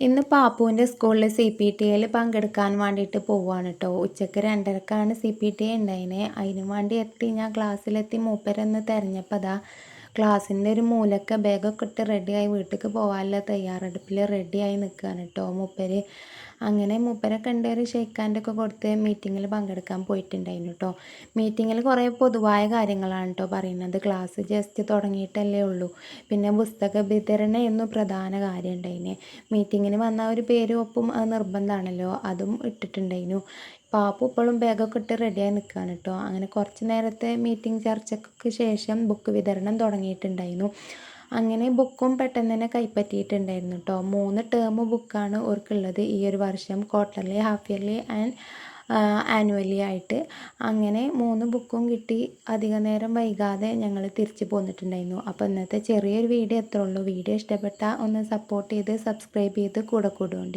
ഇന്ന് പാപ്പുവിൻ്റെ സ്കൂളിൽ CPTA പങ്കെടുക്കാൻ വേണ്ടിയിട്ട് പോവുകയാണ് കേട്ടോ. ഉച്ചയ്ക്ക് 2:30ക്കാണ് CPTA ഉണ്ടായിനെ. അതിന് വേണ്ടി എത്തി ഞാൻ ക്ലാസ്സിലെത്തി മൂപ്പരൊന്ന് തിരഞ്ഞപ്പോൾ അതാ ക്ലാസ്സിൻ്റെ ഒരു മൂലക്ക് ബാഗൊക്കെ ഇട്ട് റെഡിയായി വീട്ടിലേക്ക് പോകാനുള്ള തയ്യാറെടുപ്പിൽ റെഡിയായി നിൽക്കുകയാണ് കേട്ടോ മൂപ്പര്. അങ്ങനെ മൂപ്പരെ കണ്ടൊരു ഷേക്ക് ഹാൻഡൊക്കെ കൊടുത്ത് മീറ്റിങ്ങിൽ പങ്കെടുക്കാൻ പോയിട്ടുണ്ടായിരുന്നു കേട്ടോ. മീറ്റിങ്ങിൽ കുറേ പൊതുവായ കാര്യങ്ങളാണ് കേട്ടോ പറയുന്നത്. ക്ലാസ് ജസ്റ്റ് തുടങ്ങിയിട്ടല്ലേ ഉള്ളൂ. പിന്നെ പുസ്തക വിതരണമായിരുന്നു പ്രധാന കാര്യം ഉണ്ടായിന്. മീറ്റിങ്ങിന് വന്ന ഒരു പേരും ഒപ്പും അത് നിർബന്ധമാണല്ലോ, അതും ഇട്ടിട്ടുണ്ടായിരുന്നു. പാപ്പു ഇപ്പോഴും ബാഗൊക്കെ ഇട്ട് റെഡിയായി നിൽക്കുകയാണ് കേട്ടോ. അങ്ങനെ കുറച്ച് നേരത്തെ മീറ്റിംഗ് ചർച്ചയ്ക്ക് ശേഷം ബുക്ക് വിതരണം തുടങ്ങിയിട്ടുണ്ടായിരുന്നു. അങ്ങനെ ബുക്കും പെട്ടെന്ന് തന്നെ കൈപ്പറ്റിയിട്ടുണ്ടായിരുന്നു കേട്ടോ. 3 ടേം ബുക്കാണ് അവർക്കുള്ളത് ഈ ഒരു വർഷം, quarterly, half yearly and annually ആയിട്ട്. അങ്ങനെ 3 ബുക്കും കിട്ടി. അധിക നേരം വൈകാതെ ഞങ്ങൾ തിരിച്ച് പോന്നിട്ടുണ്ടായിരുന്നു. അപ്പോൾ ഇന്നത്തെ ചെറിയൊരു വീഡിയോ എത്ര ഉള്ളൂ. വീഡിയോ ഇഷ്ടപ്പെട്ടാൽ ഒന്ന് സപ്പോർട്ട് ചെയ്ത് സബ്സ്ക്രൈബ് ചെയ്ത് കൂടെ കൂടുന്നുണ്ട്.